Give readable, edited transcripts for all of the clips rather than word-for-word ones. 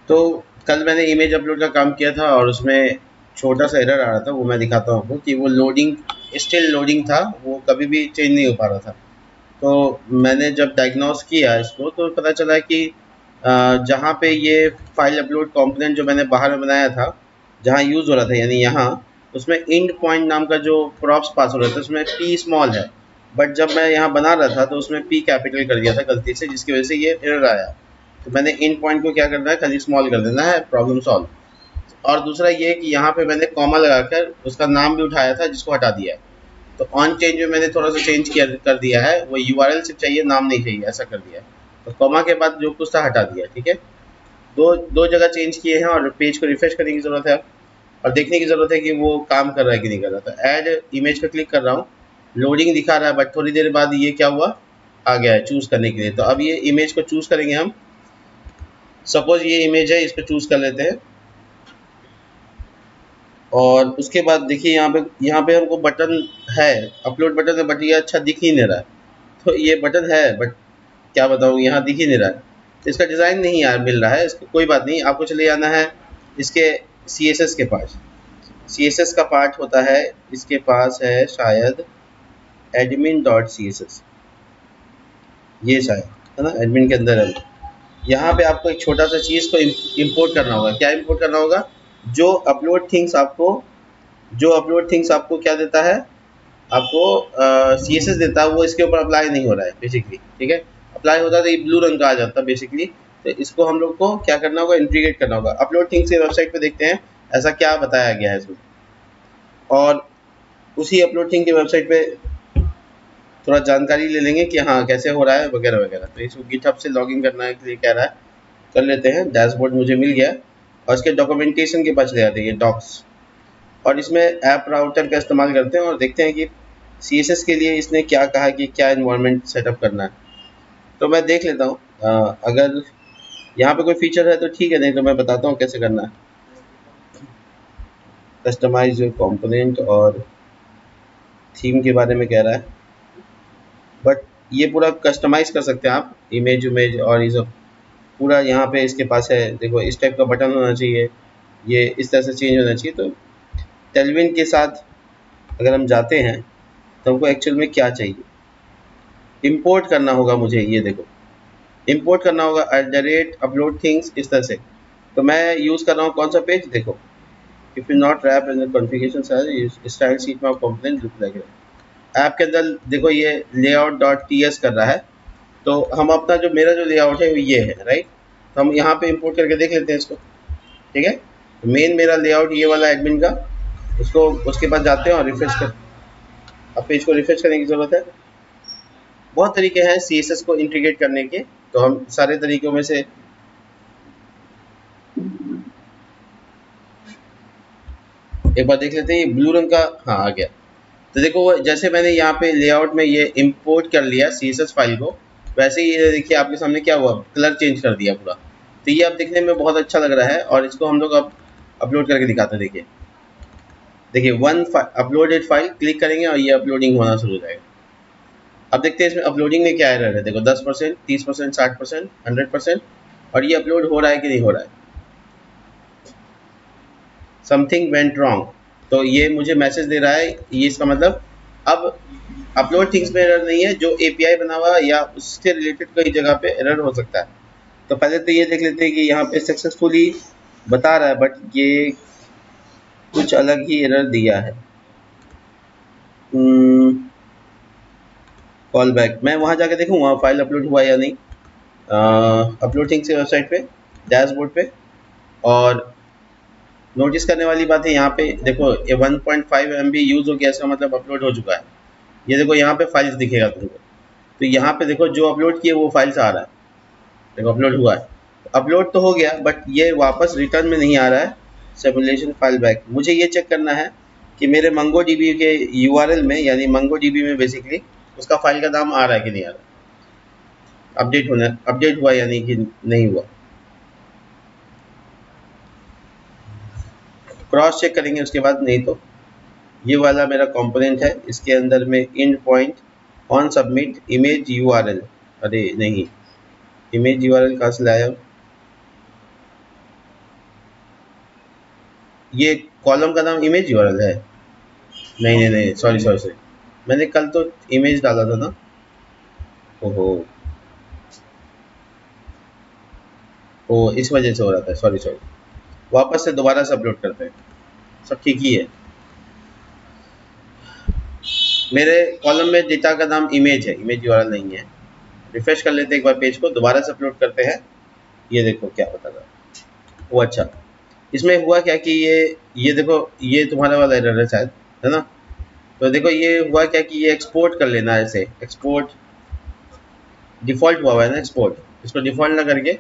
तो कल मैंने इमेज अपलोड का काम किया था और उसमें छोटा सा एरर आ रहा था, वो मैं दिखाता हूँ आपको कि वो लोडिंग स्टिल लोडिंग था, वो कभी भी चेंज नहीं हो पा रहा था। तो मैंने जब डायग्नोस किया इसको तो पता चला कि जहाँ पे ये फाइल अपलोड कंपोनेंट जो मैंने बाहर में बनाया था, जहाँ यूज़ हो रहा था यानी यहाँ, उसमें इंड पॉइंट नाम का जो प्रॉप्स पास हो रहा था उसमें पी स्मॉल है, बट जब मैं यहाँ बना रहा था तो उसमें पी कैपिटल कर दिया था गलती से, जिसकी वजह से ये एरर आया। तो मैंने इंड पॉइंट को क्या करना है, खाली स्मॉल कर देना है, प्रॉब्लम सॉल्व। और दूसरा ये कि यहाँ पे मैंने कॉमा लगाकर उसका नाम भी उठाया था जिसको हटा दिया है। तो ऑन चेंज में मैंने थोड़ा सा चेंज किया कर दिया है, वो यूआरएल सिर्फ चाहिए, नाम नहीं चाहिए, ऐसा कर दिया है। तो कॉमा के बाद जो कुछ था हटा दिया, ठीक है। दो दो जगह चेंज किए हैं और पेज को रिफ्रेश करने की ज़रूरत है और देखने की ज़रूरत है कि वो काम कर रहा है कि नहीं कर रहा। तो ऐड इमेज पर क्लिक कर रहा हूँ, लोडिंग दिखा रहा है, बट थोड़ी देर बाद ये क्या हुआ, आ गया है चूज़ करने के लिए। तो अब ये इमेज को चूज़ करेंगे हम। सपोज ये इमेज है, इसको चूज़ कर लेते हैं और उसके बाद देखिए यहाँ पे हमको बटन है, अपलोड बटन है, बट ये अच्छा दिख ही नहीं रहा है। तो ये बटन है बट क्या बताऊँ, यहाँ दिख ही नहीं रहा है। तो इसका डिज़ाइन नहीं यार मिल रहा है, इसको कोई बात नहीं, आपको चले जाना है इसके CSS के पास। CSS का पार्ट होता है, इसके पास है शायद admin.css, ये शायद है ना, एडमिन के अंदर है। यहाँ पे आपको एक छोटा सा चीज़ को इम्पोर्ट करना होगा। क्या इम्पोर्ट करना होगा, जो अपलोड थिंग्स आपको क्या देता है, आपको CSS देता है, वो इसके ऊपर अप्लाई नहीं हो रहा है बेसिकली, ठीक है। अप्लाई होता तो ये ब्लू रंग का आ जाता बेसिकली। तो इसको हम लोग को क्या करना होगा, इंटीग्रेट करना होगा। अपलोड थिंग्स के वेबसाइट पे देखते हैं ऐसा क्या बताया गया है इसमें, और उसी अपलोड थिंग के वेबसाइट पे थोड़ा जानकारी ले लेंगे कि हाँ कैसे हो रहा है वगैरह वगैरह। तो इसको गिटहब से लॉगिन करना के लिए कह रहा है, कर लेते हैं। डैशबोर्ड मुझे मिल गया और इसके डॉक्यूमेंटेशन के पास ले जाते हैं, ये डॉक्स, और इसमें ऐप राउटर का इस्तेमाल करते हैं और देखते हैं कि CSS के लिए इसने क्या कहा कि क्या इन्वायरमेंट सेटअप करना है। तो मैं देख लेता हूँ, अगर यहाँ पे कोई फीचर है तो ठीक है, नहीं तो मैं बताता हूँ कैसे करना है। कस्टमाइज योर कंपोनेंट और थीम के बारे में कह रहा है, बट ये पूरा कस्टमाइज कर सकते हैं आप, इमेज उमेज और ये सब पूरा यहाँ पे इसके पास है। देखो इस टाइप का बटन होना चाहिए, ये इस तरह से चेंज होना चाहिए। तो टेलविन के साथ अगर हम जाते हैं तो हमको एक्चुअल में क्या चाहिए, इंपोर्ट करना होगा मुझे। ये देखो इंपोर्ट करना होगा @upload things, इस तरह से। तो मैं यूज़ कर रहा हूँ कौन सा पेज, देखो, if you not wrap in the configuration style sheet में कंपोनेंट लुक लाइक ऐप के अंदर। देखो ये layout.ts कर रहा है, तो हम अपना जो मेरा जो लेआउट है वो ये है, राइट। तो हम यहाँ पे इंपोर्ट करके देख लेते हैं इसको, ठीक है। तो मेन मेरा लेआउट ये वाला एडमिन का, उसको उसके पास जाते हैं और रिफ्रेश कर, अब पेज को रिफ्रेश करने की ज़रूरत है। बहुत तरीके हैं CSS को इंटीग्रेट करने के, तो हम सारे तरीकों में से एक बार देख लेते हैं। ये ब्लू रंग का हाँ आ गया। तो देखो वो जैसे मैंने यहाँ पे लेआउट में ये इंपोर्ट कर लिया CSS फाइल को, वैसे ही ये देखिए आपके सामने क्या हुआ, कलर चेंज कर दिया पूरा। तो ये अब देखने में बहुत अच्छा लग रहा है और इसको हम लोग अब अपलोड करके दिखाते हैं। देखिए देखिए वन अपलोडेड फाइल क्लिक करेंगे और ये अपलोडिंग होना शुरू हो जाएगा। अब देखते हैं इसमें अपलोडिंग में क्या एरर है। देखो 10%, 30%, 60%, 100%, और ये अपलोड हो रहा है कि नहीं हो रहा है। समथिंग वेंट रॉन्ग, तो ये मुझे मैसेज दे रहा है, ये इसका मतलब अब अपलोड थिंग्स में एरर नहीं है, जो API बना हुआ है या उससे रिलेटेड कई जगह पे एरर हो सकता है। तो पहले तो ये देख लेते हैं कि यहाँ पे सक्सेसफुली बता रहा है, बट ये कुछ अलग ही एरर दिया है। कॉल बैक, मैं वहाँ जाके देखूँ वहाँ फाइल अपलोड हुआ या नहीं। अपलोड थिंग्स की वेबसाइट पे, डैशबोर्ड पे, और नोटिस करने वाली बात है यहाँ पे देखो ये 1.5 MB यूज़ हो गया, इसका मतलब अपलोड हो चुका है। ये देखो यहाँ पे फाइल्स दिखेगा तुमको, तो यहाँ पे देखो जो अपलोड किए वो फाइल्स आ रहा है, देखो अपलोड हुआ है। अपलोड तो हो गया बट ये वापस रिटर्न में नहीं आ रहा है, सिमुलेशन फाइल बैक। मुझे ये चेक करना है कि मेरे MongoDB के URL में, यानी MongoDB में बेसिकली उसका फाइल का नाम आ रहा है कि नहीं आ रहा, अपडेट हुआ यानी कि नहीं हुआ। क्रॉस चेक करेंगे उसके बाद, नहीं तो ये वाला मेरा कंपोनेंट है, इसके अंदर में endpoint on submit image URL, अरे नहीं, इमेज URL कहाँ से लाया, ये कॉलम का नाम इमेज यूआरएल है? नहीं नहीं नहीं, सॉरी सॉरी सॉरी, मैंने कल तो इमेज डाला था ना। ओहो, ओ इस वजह से हो रहा था, सॉरी सॉरी। वापस से दोबारा से अपलोड करते हैं, सब ठीक ही है। मेरे कॉलम में डेटा का नाम इमेज है, इमेज यूआरएल नहीं है। रिफ्रेश कर लेते हैं एक बार पेज को, दोबारा से अपलोड करते हैं। ये देखो क्या बता रहा है वो। अच्छा, इसमें हुआ क्या कि ये देखो, ये तुम्हारा वाला एरर है शायद, है ना? तो देखो ये हुआ क्या कि ये एक्सपोर्ट कर लेना है, ऐसे एक्सपोर्ट डिफ़ॉल्ट हुआ है ना एक्सपोर्ट, इसको डिफ़ॉल्ट ना करके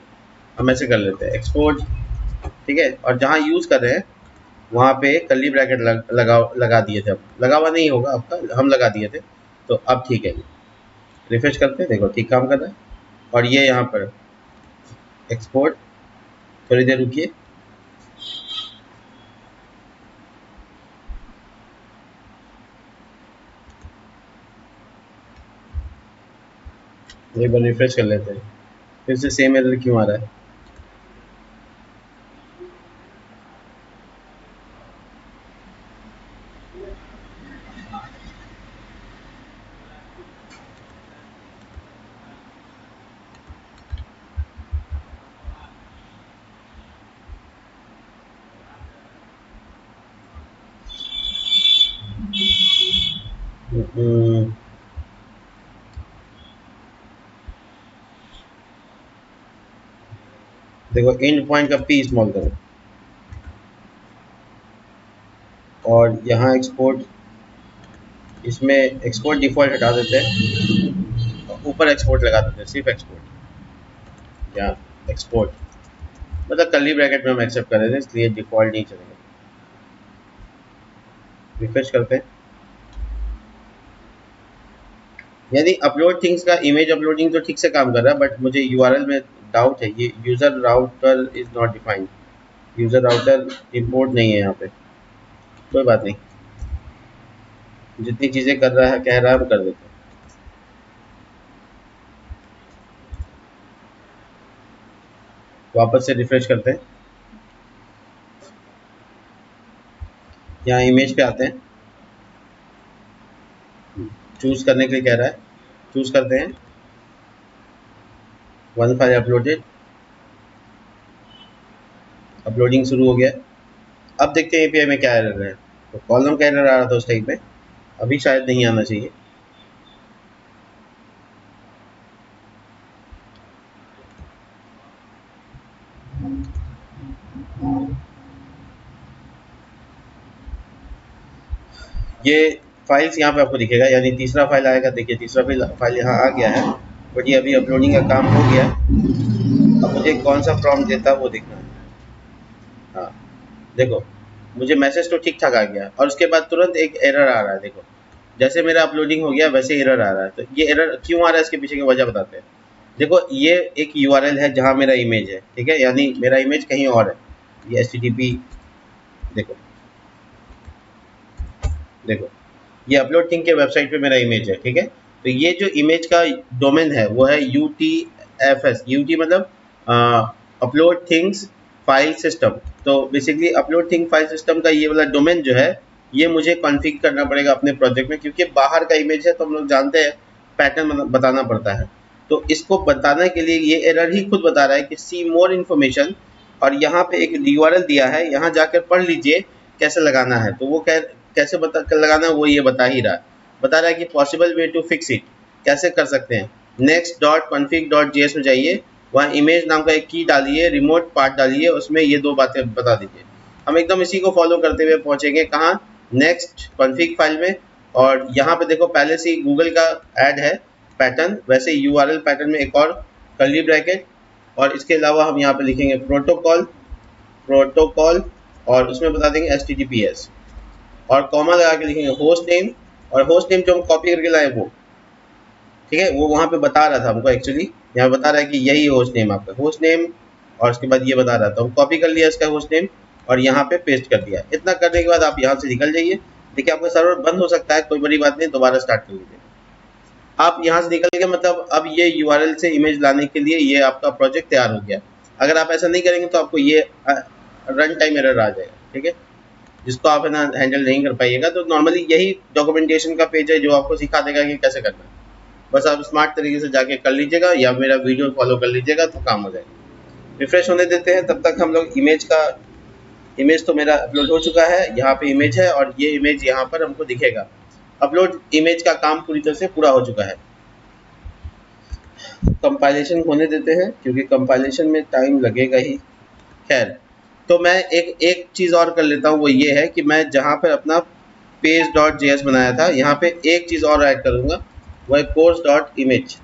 हम ऐसे कर लेते हैं एक्सपोर्ट, ठीक है? और जहाँ यूज़ कर रहे हैं वहाँ पे कर्ली ब्रैकेट लगा दिए थे, अब लगा हुआ नहीं होगा आपका, हम लगा दिए थे, तो अब ठीक है। रिफ्रेश करते हैं, देखो ठीक काम कर रहा है। और ये यहाँ पर एक्सपोर्ट, थोड़ी देर रुकिए। एक बार रिफ्रेश कर लेते हैं, फिर से सेम एरर क्यों आ रहा है? हम्म, देखो एंड पॉइंट का पी स्मॉल करो, और यहाँ एक्सपोर्ट, इसमें एक्सपोर्ट डिफ़ॉल्ट हटा देते हैं, और ऊपर एक्सपोर्ट लगा देते हैं, सिर्फ एक्सपोर्ट। यहाँ एक्सपोर्ट मतलब कर्ली ब्रैकेट में हम एक्सेप्ट कर रहे थे, इसलिए डिफ़ॉल्ट नहीं चलेगा। रिफ्रेश करते हैं। यानी अपलोड थिंग्स का इमेज अपलोडिंग तो ठीक से काम कर रहा है, बट मुझे यूआरएल में डाउट है, ये user router is not defined, user router import नहीं है यहाँ पे। कोई बात नहीं, जितनी चीज़ें कर रहा है कह रहा है हम कर देते हैं। वापस से रिफ्रेश करते हैं, यहाँ इमेज पे आते हैं, चूज़ करने के लिए कह रहा है, चूज़ करते हैं। वन फाइल अपलोडेड, अपलोडिंग शुरू हो गया। अब देखते हैं एपीआई में क्या एरर है। तो कॉलम का एरर आ रहा था उस टाइप में, अभी शायद नहीं आना चाहिए। ये फाइल्स यहाँ पे आपको दिखेगा, यानी तीसरा फाइल आएगा। देखिए तीसरा फाइल यहाँ आ गया है, बट ये अभी अपलोडिंग का काम हो गया। अब मुझे कौन सा प्रॉम्प्ट देता है वो देखना है। हाँ देखो, मुझे मैसेज तो ठीक ठाक आ गया, और उसके बाद तुरंत एक एरर आ रहा है। देखो जैसे मेरा अपलोडिंग हो गया वैसे एरर आ रहा है। तो ये एरर क्यों आ रहा है, इसके पीछे की वजह बताते हैं। देखो ये एक यूआरएल है जहाँ मेरा इमेज है, ठीक है, यानी मेरा इमेज कहीं और है। ये एचटीटीपी, देखो देखो, ये अपलोड थिंग के वेबसाइट पे मेरा इमेज है, ठीक है। तो ये जो इमेज का डोमेन है वो है UTFS, यूटी मतलब अपलोड थिंग्स फाइल सिस्टम। तो basically upload thing file system का ये वाला डोमेन जो है, ये मुझे कॉन्फ़िगर करना पड़ेगा अपने प्रोजेक्ट में, क्योंकि बाहर का इमेज है तो हम लोग जानते हैं पैटर्न बताना पड़ता है। तो इसको बताने के लिए ये एरर ही खुद बता रहा है कि सी मोर इन्फॉर्मेशन, और यहाँ पे एक यूआरएल दिया है, यहाँ जाकर पढ़ लीजिए कैसे लगाना है। तो वो कैसे लगाना है वो ये बता ही रहा है, बता रहा है कि possible way to fix it, कैसे कर सकते हैं। Next dot config dot JS में जाइए, वहाँ इमेज नाम का एक की डालिए, रिमोट पार्ट डालिए, उसमें ये दो बातें बता दीजिए। हम एकदम इसी को फॉलो करते हुए पहुँचेंगे कहाँ, नेक्स्ट कॉन्फिग फाइल में। और यहाँ पे देखो पहले से ही गूगल का ऐड है पैटर्न, वैसे यूआरएल पैटर्न में एक और कर्ली ब्रैकेट, और इसके अलावा हम यहाँ पे लिखेंगे प्रोटोकॉल, प्रोटोकॉल, और उसमें बता देंगे HTTPS, और कॉमा लगा के लिखेंगे होस्ट नेम। और होस्ट नेम जो हम कॉपी करके लाए वो, ठीक है, वो वहाँ पे बता रहा था हमको, एक्चुअली यहाँ बता रहा है कि यही होस्ट नेम, आपका होस्ट नेम। और उसके बाद ये बता रहा था, हम कॉपी कर लिया इसका होस्ट नेम और यहाँ पे पेस्ट कर दिया। इतना करने के बाद आप यहाँ से निकल जाइए। देखिए आपका सर्वर बंद हो सकता है, कोई बड़ी बात नहीं, दोबारा स्टार्ट कर लीजिए। आप यहाँ से निकल गए, मतलब अब ये यूआरएल से इमेज लाने के लिए ये आपका प्रोजेक्ट तैयार हो गया। अगर आप ऐसा नहीं करेंगे तो आपको ये रन टाइम एरर आ जाएगा, ठीक है। जिसको आप है ना हैंडल नहीं कर पाइएगा, तो नॉर्मली यही डॉक्यूमेंटेशन का पेज है जो आपको सिखा देगा कि कैसे करना है। बस आप स्मार्ट तरीके से जाके कर लीजिएगा या मेरा वीडियो फॉलो कर लीजिएगा तो काम हो जाएगा। रिफ्रेश होने देते हैं, तब तक हम लोग इमेज तो मेरा अपलोड हो चुका है, यहाँ पे इमेज है और ये इमेज यहाँ पर हमको दिखेगा। अपलोड इमेज का काम पूरी तरह से पूरा हो चुका है। कंपाइलेशन होने देते हैं क्योंकि कंपाइलेशन में टाइम लगेगा ही। खैर, तो मैं एक चीज़ और कर लेता हूँ, वो ये है कि मैं जहाँ पर अपना page.js बनाया था, यहाँ पे एक चीज़ और ऐड करूँगा, वो है course.image।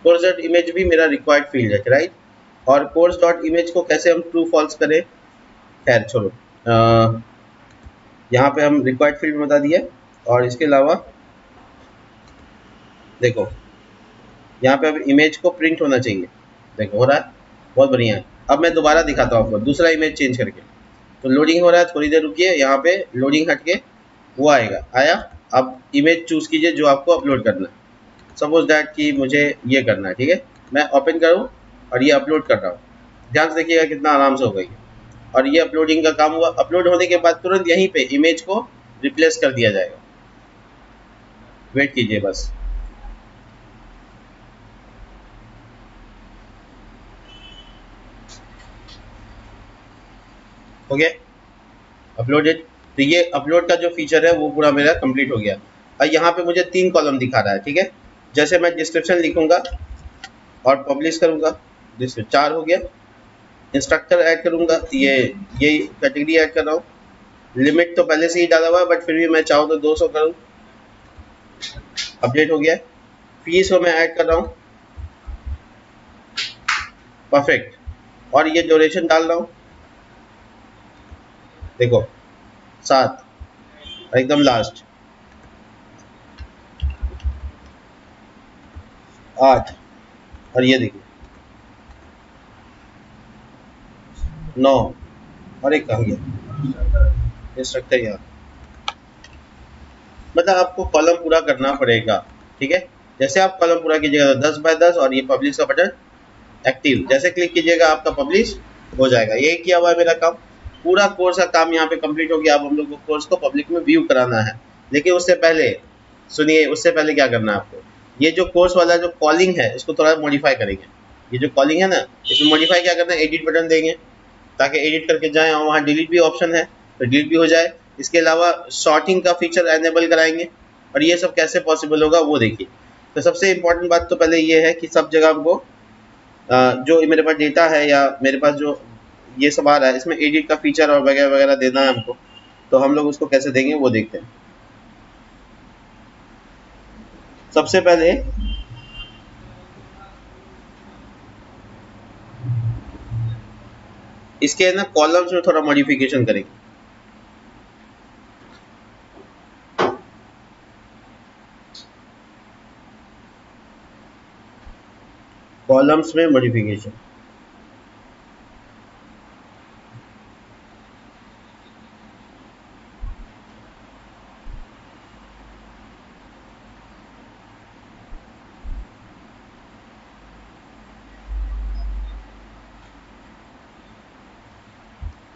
course.image भी मेरा रिक्वायर्ड फील्ड है, राइट। और course.image को कैसे हम ट्रू फॉल्स करें, खैर छोड़ो। यहाँ पे हम रिक्वायर्ड फील्ड बता दिया, और इसके अलावा देखो यहाँ पे अब इमेज को प्रिंट होना चाहिए। देखो हो रहा है, बहुत बढ़िया है। अब मैं दोबारा दिखाता हूँ आपको दूसरा इमेज चेंज करके। तो लोडिंग हो रहा है, थोड़ी देर रुकिए, यहाँ पे लोडिंग हट के वो आएगा, आया। अब इमेज चूज कीजिए जो आपको अपलोड करना है। सपोज दैट कि मुझे ये करना है, ठीक है। मैं ओपन करूँ और ये अपलोड कर रहा हूँ, ध्यान से देखिएगा कितना आराम से हो गई। और ये अपलोडिंग का काम हुआ। अपलोड होने के बाद तुरंत यहीं पे इमेज को रिप्लेस कर दिया जाएगा। वेट कीजिए बस। हो गया अपलोडेड। तो ये अपलोड का जो फीचर है वो पूरा मेरा कंप्लीट हो गया। और यहाँ पे मुझे 3 कॉलम दिखा रहा है, ठीक है। जैसे मैं डिस्क्रिप्शन लिखूंगा और पब्लिश करूंगा, जिससे 4 हो गया। इंस्ट्रक्टर ऐड करूंगा, ये कैटेगरी ऐड कर रहा हूँ। लिमिट तो पहले से ही डाला हुआ है, बट फिर भी मैं चाहूँ तो 200 करूँ। अपडेट हो गया। फीस को मैं ऐड कर रहा हूँ, परफेक्ट। और ये ड्यूरेशन डाल रहा हूँ, देखो 7, एकदम लास्ट 8, और ये देखिए 9, और एक कहाँ गया इंस्ट्रक्टर यहाँ। मतलब आपको कॉलम पूरा करना पड़ेगा, ठीक है। जैसे आप कॉलम पूरा कीजिएगा तो 10 बाय 10, और ये पब्लिश का बटन एक्टिव, जैसे क्लिक कीजिएगा आपका पब्लिश हो जाएगा। यही किया हुआ है मेरा काम। पूरा कोर्स का काम यहाँ पे कंप्लीट हो गया। अब हम लोग को कोर्स को पब्लिक में व्यू कराना है, लेकिन उससे पहले सुनिए, उससे पहले क्या करना है आपको, ये जो कोर्स वाला जो कॉलिंग है इसको थोड़ा मॉडिफाई करेंगे। ये जो कॉलिंग है ना, इसमें मॉडिफाई क्या करना है, एडिट बटन देंगे ताकि एडिट करके जाएँ, और वहाँ डिलीट भी ऑप्शन है तो डिलीट भी हो जाए। इसके अलावा शॉर्टिंग का फीचर एनेबल कराएंगे, और ये सब कैसे पॉसिबल होगा वो देखिए। तो सबसे इम्पोर्टेंट बात तो पहले ये है कि सब जगह हमको जो मेरे पास डेटा है या मेरे पास जो ये सब आ रहा है, इसमें एडिट का फीचर और वगैरह वगैरह देना है हमको। तो हम लोग उसको कैसे देंगे वो देखते हैं। सबसे पहले इसके ना कॉलम्स में थोड़ा मॉडिफिकेशन करेंगे। कॉलम्स में मॉडिफिकेशन,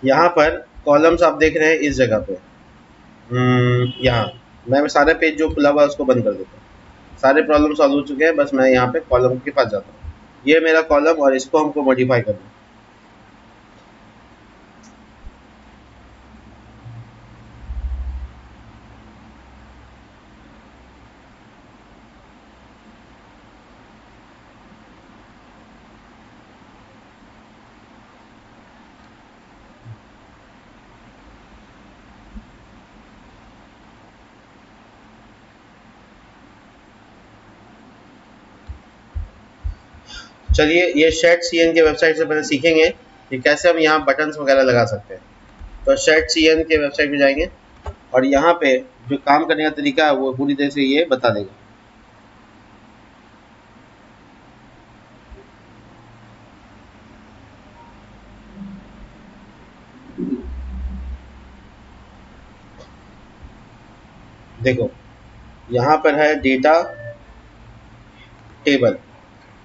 यहाँ पर कॉलम्स आप देख रहे हैं इस जगह पे। यहाँ मैं सारे पेज जो खुला हुआ है उसको बंद कर देता हूँ। सारे प्रॉब्लम सॉल्व हो चुके हैं, बस मैं यहाँ पे कॉलम के पास जाता हूँ। ये मेरा कॉलम, और इसको हमको मॉडिफाई करना है। चलिए, ये शेड सीएन के वेबसाइट से पहले सीखेंगे कि कैसे हम यहाँ बटन्स वगैरह लगा सकते हैं। तो शेड सीएन के वेबसाइट पे जाएंगे, और यहाँ पे जो काम करने का तरीका है वो पूरी तरह से ये बता देगा। देखो यहाँ पर है डेटा टेबल।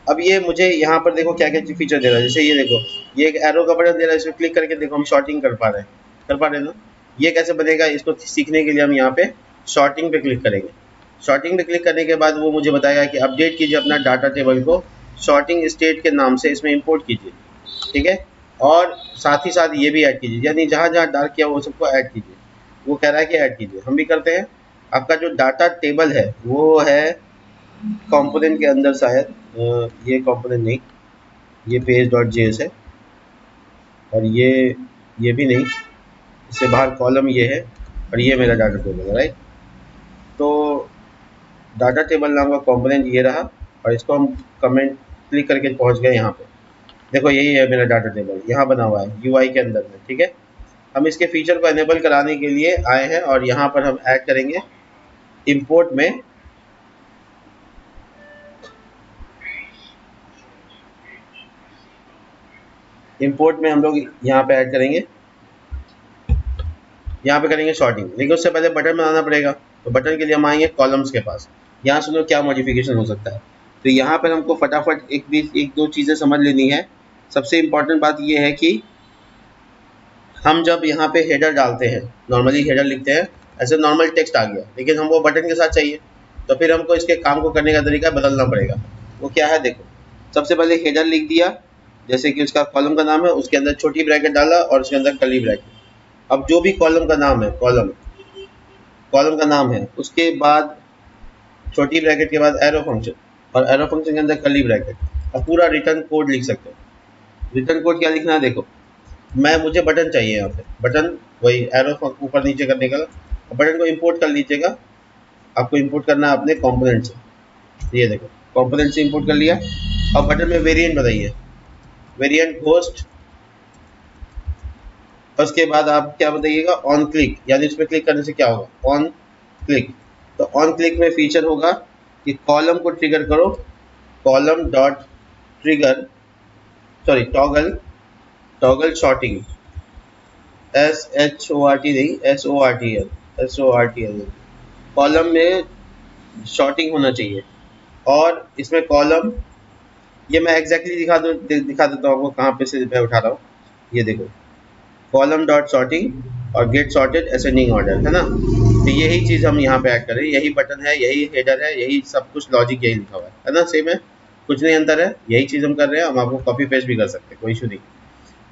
अब ये मुझे यहाँ पर देखो क्या क्या फीचर दे रहा है। जैसे ये देखो, ये एक एरो का बटन दे रहा है, इसमें क्लिक करके देखो हम शॉर्टिंग कर पा रहे हैं ना। ये कैसे बनेगा, इसको सीखने के लिए हम यहाँ पे सॉर्टिंग पे क्लिक करेंगे। सॉर्टिंग पे क्लिक करने के बाद वो मुझे बताएगा कि अपडेट कीजिए अपना डाटा टेबल को सॉर्टिंग स्टेट के नाम से इसमें इंपोर्ट कीजिए, ठीक है। और साथ ही साथ ये भी ऐड कीजिए, यानी जहाँ जहाँ डार्क किया वो सबको ऐड कीजिए। वो कह रहा है कि ऐड कीजिए, हम भी करते हैं। आपका जो डाटा टेबल है वो है कंपोनेंट के अंदर शायद, ये कंपोनेंट नहीं, ये पेज डॉट जेएस है, और ये भी नहीं, इससे बाहर कॉलम ये है, और ये मेरा डाटा टेबल है, राइट। तो डाटा टेबल नाम का कंपोनेंट ये रहा, और इसको हम कमेंट क्लिक करके पहुंच गए यहाँ पे। देखो यही है मेरा डाटा टेबल, यहाँ बना हुआ है यूआई के अंदर में, ठीक है। हम इसके फीचर को एनेबल कराने के लिए आए हैं, और यहाँ पर हम ऐड करेंगे इंपोर्ट में हम लोग यहाँ पे ऐड करेंगे, यहाँ पे करेंगे सॉर्टिंग। लेकिन उससे पहले बटन बनाना पड़ेगा, तो बटन के लिए हम आएंगे कॉलम्स के पास। यहाँ सुनो क्या मॉडिफिकेशन हो सकता है। तो यहाँ पर हमको फटाफट एक दो चीज़ें समझ लेनी है। सबसे इम्पॉर्टेंट बात ये है कि हम जब यहाँ पे हेडर डालते हैं, नॉर्मली हेडर लिखते हैं, ऐसे नॉर्मल टेक्स्ट आ गया, लेकिन हम वो बटन के साथ चाहिए, तो फिर हमको इसके काम को करने का तरीका बदलना पड़ेगा। वो क्या है, देखो सबसे पहले हेडर लिख दिया, जैसे कि उसका कॉलम का नाम है, उसके अंदर छोटी ब्रैकेट डाला और उसके अंदर कर्ली ब्रैकेट। अब जो भी कॉलम का नाम है, कॉलम का नाम है, उसके बाद छोटी ब्रैकेट के बाद एरो फंक्शन, और एरो फंक्शन के अंदर कर्ली ब्रैकेट, अब पूरा रिटर्न कोड लिख सकते हो। रिटर्न कोड क्या लिखना है, देखो मुझे बटन चाहिए, यहाँ पे बटन, वही एरो ऊपर नीचे करने का। बटन को इंपोर्ट कर लीजिएगा, आपको इंपोर्ट करना है अपने कंपोनेंट से। ये देखो कंपोनेंट से इंपोर्ट कर लिया। अब बटन में वेरिएंट बताइए, वेरिएंट घोस्ट, उसके बाद आप क्या बताइएगा, ऑन क्लिक, यानी इस पर क्लिक करने से क्या होगा, ऑन क्लिक। तो ऑन क्लिक में फीचर होगा कि कॉलम को ट्रिगर करो, column dot trigger, sorry toggle, toggle sorting, SHORT नहीं, SORTL, कॉलम में शॉर्टिंग होना चाहिए। और इसमें कॉलम, ये मैं एग्जैक्टली दिखा देता हूँ आपको कहाँ पे से मैं उठा रहा हूँ। ये देखो कॉलम डॉट शॉर्टिंग और गेट सॉर्टेड असेंडिंग ऑर्डर, है ना। तो यही चीज़ हम यहाँ पे ऐड करें, यही बटन है, यही हेडर है, यही सब कुछ लॉजिक यही लिखा हुआ है ना, सेम है, कुछ नहीं अंतर है, यही चीज़ हम कर रहे हैं। हम आपको कॉपी पेस्ट भी कर सकते हैं, कोई इशू नहीं।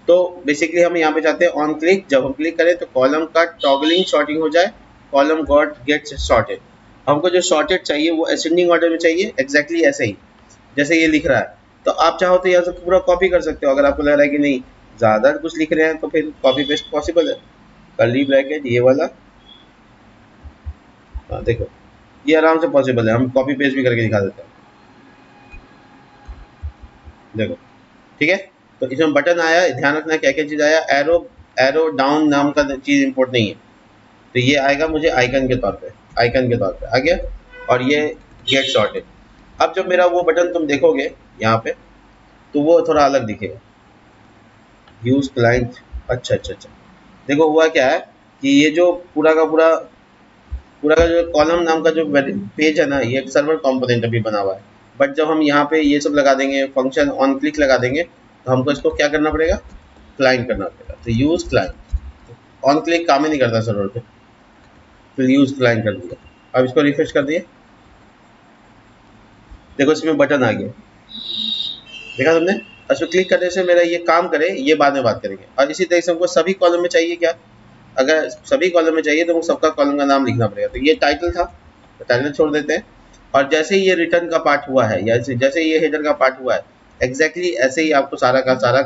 तो बेसिकली हम यहाँ पे चाहते हैं ऑन क्लिक, जब हम क्लिक करें तो कॉलम का टॉगलिंग शॉर्टिंग हो जाए, कॉलम गॉट गेट्स सॉर्टेड। हमको जो सॉर्टेड चाहिए वो असेंडिंग ऑर्डर में चाहिए, एग्जैक्टली ऐसे ही जैसे ये लिख रहा है। तो आप चाहो तो यहाँ से पूरा कॉपी कर सकते हो, अगर आपको लग रहा है कि नहीं ज़्यादा कुछ लिख रहे हैं तो फिर कॉपी पेस्ट पॉसिबल है। कर्ली ब्रैकेट ये वाला, हाँ देखो ये आराम से पॉसिबल है, हम कॉपी पेस्ट भी करके दिखा देते हैं, देखो ठीक है। तो इसमें बटन आया, ध्यान रखना क्या क्या चीज़ आया, एरो, एरो डाउन नाम का चीज़ इंपोर्ट नहीं है, तो ये आएगा मुझे आइकन के तौर पे, आइकन के तौर पे आ गया। और ये गेट सॉर्टेड। अब जब मेरा वो बटन तुम देखोगे यहाँ पे, तो वो थोड़ा अलग दिखेगा, यूज क्लाइंट, अच्छा अच्छा अच्छा। देखो हुआ क्या है कि ये जो पूरा का जो कॉलम नाम का जो पेज है ना, ये एक सर्वर कंपोनेंट अभी बना हुआ है। बट जब हम यहाँ पे ये सब लगा देंगे, फंक्शन ऑन क्लिक लगा देंगे, तो हमको इसको क्या करना पड़ेगा, क्लाइंट करना पड़ेगा। तो यूज क्लाइंट, ऑन क्लिक काम ही नहीं करता सर्वर पे, तो यूज क्लाइंट कर दिया। अब इसको रिफ्रेश कर दिए, देखो इसमें बटन आ गया, देखा तुमने। अच्छा क्लिक करने से मेरा ये काम करे, ये बाद में बात करेंगे। और इसी तरह से हमको सभी कॉलम में चाहिए क्या, अगर सभी कॉलम में चाहिए तो वो सबका कॉलम का नाम लिखना पड़ेगा। तो ये टाइटल था, तो टाइटल छोड़ देते हैं। और जैसे ही ये रिटर्न का पार्ट हुआ है, या जैसे ये हेडर का पार्ट हुआ है, एग्जैक्टली ऐसे ही आपको सारा का सारा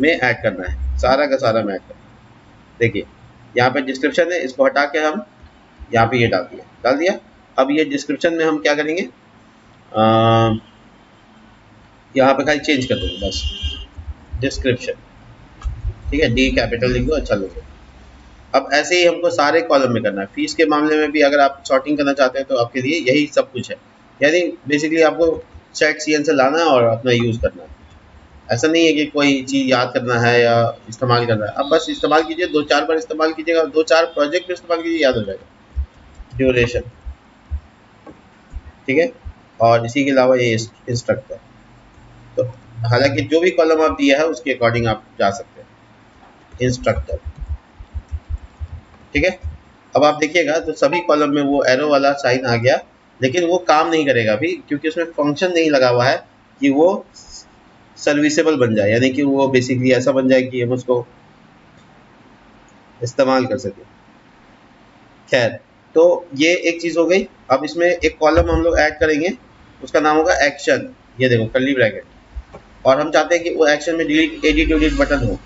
में ऐड करना है, सारा का सारा में ऐड करना है। देखिए यहाँ पे डिस्क्रिप्शन है, इसको हटा के हम यहाँ पे ये डाल दिया। अब ये डिस्क्रिप्शन में हम क्या करेंगे, यहाँ पे खाली चेंज कर देंगे बस, डिस्क्रिप्शन, ठीक है, डी कैपिटल लिख दो, अच्छा लगेगा। अब ऐसे ही हमको सारे कॉलम में करना है। फीस के मामले में भी अगर आप सॉर्टिंग करना चाहते हैं तो आपके लिए यही सब कुछ है, यानी बेसिकली आपको सेट सीएन से लाना है और अपना यूज़ करना है। ऐसा नहीं है कि कोई चीज़ याद करना है या इस्तेमाल करना है, आप बस इस्तेमाल कीजिए, 2-4 बार इस्तेमाल कीजिएगा, 2-4 प्रोजेक्ट में इस्तेमाल कीजिए, याद हो जाएगा। ड्यूरेशन, ठीक है। और इसी के अलावा ये इंस्ट्रक्टर, तो हालांकि जो भी कॉलम आप दिया है उसके अकॉर्डिंग आप जा सकते हैं। इंस्ट्रक्टर, ठीक है। अब आप देखिएगा तो सभी कॉलम में वो एरो वाला साइन आ गया, लेकिन वो काम नहीं करेगा अभी, क्योंकि उसमें फंक्शन नहीं लगा हुआ है कि वो सर्विसेबल बन जाए, यानी कि वो बेसिकली ऐसा बन जाए कि हम उसको इस्तेमाल कर सकें। खैर, तो ये एक चीज़ हो गई। अब इसमें एक कॉलम हम लोग ऐड करेंगे, उसका नाम होगा एक्शन। ये देखो कर्ली ब्रैकेट, और हम चाहते हैं कि वो एक्शन में डिलीट एडिट उडिट बटन हो,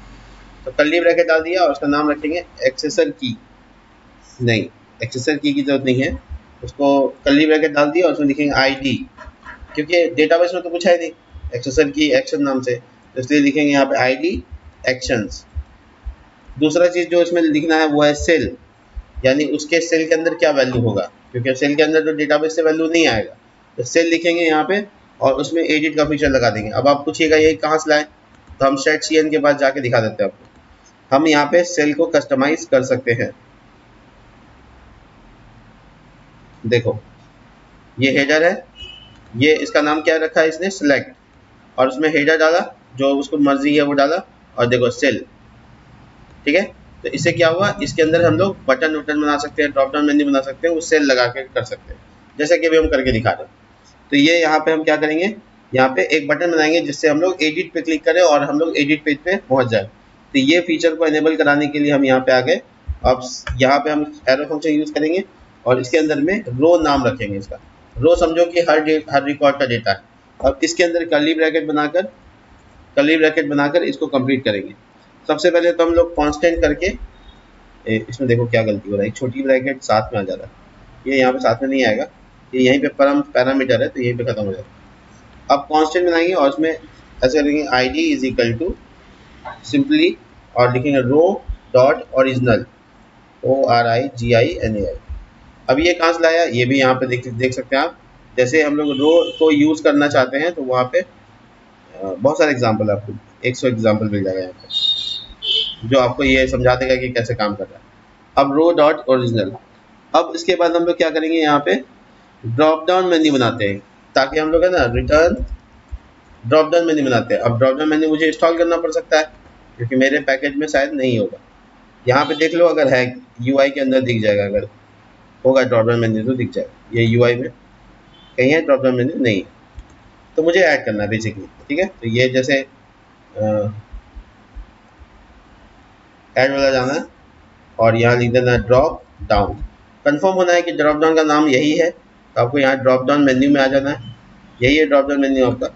तो कर्ली ब्रैकेट डाल दिया और उसका नाम रखेंगे एक्सेसर की। नहीं, एक्सेसर की जरूरत नहीं है, उसको कर्ली ब्रैकेट डाल दिया और उसमें लिखेंगे आईडी, क्योंकि डेटाबेस में तो कुछ है नहीं एक्सेसर की एक्शन नाम से, तो इसलिए लिखेंगे यहाँ पे आईडी एक्शंस। दूसरा चीज़ जो इसमें लिखना है वो है सेल, यानी उसके सेल के अंदर क्या वैल्यू होगा, क्योंकि सेल के अंदर तो डेटाबेस से वैल्यू नहीं आएगा, तो सेल लिखेंगे यहाँ पे और उसमें एडिट का फीचर लगा देंगे। अब आप पूछिएगा ये कहाँ से लाएं, तो हम सेट CN के पास जाके दिखा देते हैं आपको। हम यहाँ पे सेल को कस्टमाइज कर सकते हैं। देखो ये हेडर है, ये इसका नाम क्या रखा है इसने, सिलेक्ट, और उसमें हेडर डाला जो उसको मर्जी है वो डाला, और देखो सेल। ठीक है, तो इससे क्या हुआ, इसके अंदर हम लोग बटन वटन बना सकते हैं, ड्रॉप डाउन मेन्यू बना सकते हैं, वो सेल लगा के कर सकते हैं, जैसे कि अभी हम करके दिखा रहे हैं। तो ये यहाँ पे हम क्या करेंगे, यहाँ पे एक बटन बनाएंगे जिससे हम लोग एडिट पे क्लिक करें और हम लोग एडिट पेज पे पहुंच जाए। तो ये फीचर को एनेबल कराने के लिए हम यहाँ पे आ गए। अब यहाँ पे हम एरो फंक्शन यूज करेंगे और इसके अंदर में रो नाम रखेंगे इसका। रो समझो कि हर रिकॉर्ड का डेटा है। अब इसके अंदर कर्ली ब्रैकेट बनाकर इसको कंप्लीट करेंगे। सबसे पहले तो हम लोग कांस्टेंट करके इसमें देखो क्या गलती हो रहा है, एक छोटी ब्रैकेट साथ में आ जा रहा है, ये यहाँ पे साथ में नहीं आएगा, ये यहीं पे पैरामीटर है तो यहीं पे खत्म हो जाएगा। अब कांस्टेंट बनाएंगे और उसमें ऐसे करेंगे id is equal to simply, और लिखेंगे रो डॉट ओरिजिनल, ORIGINAL। अब ये कहाँ से लाया, ये भी यहाँ पे देख सकते हैं आप। जैसे हम लोग रो को यूज़ करना चाहते हैं तो वहाँ पे बहुत सारे एग्जाम्पल, आपको 100 एग्जाम्पल मिल जाएगा यहाँ पे, जो आपको ये समझा देगा कि कैसे काम कर रहा है। अब रो डॉट ओरिजिनल। अब इसके बाद हम लोग क्या करेंगे, यहाँ पे ड्रॉप डाउन मेन्यू बनाते हैं, ताकि हम लोग है ना रिटर्न ड्रॉप डाउन मेन्यू बनाते हैं। अब ड्रॉप डाउन मेन्यू मुझे इंस्टॉल करना पड़ सकता है, क्योंकि मेरे पैकेज में शायद नहीं होगा। यहाँ पे देख लो, अगर है UI के अंदर दिख जाएगा, अगर होगा ड्रॉप डाउन मेन्यू तो दिख जाएगा। ये UI में कहीं है ड्रॉप डाउन मेन्यू, नहीं है, तो मुझे ऐड करना है बेसिकली। ठीक है, तो ये जैसे ऐड वाला जाना है और यहाँ लिख देना ड्रॉप डाउन। कंफर्म होना है कि ड्रॉप डाउन का नाम यही है, तो आपको यहाँ ड्रॉप डाउन मेन्यू में आ जाना है। यही है ड्रॉप डाउन मेन्यू आपका,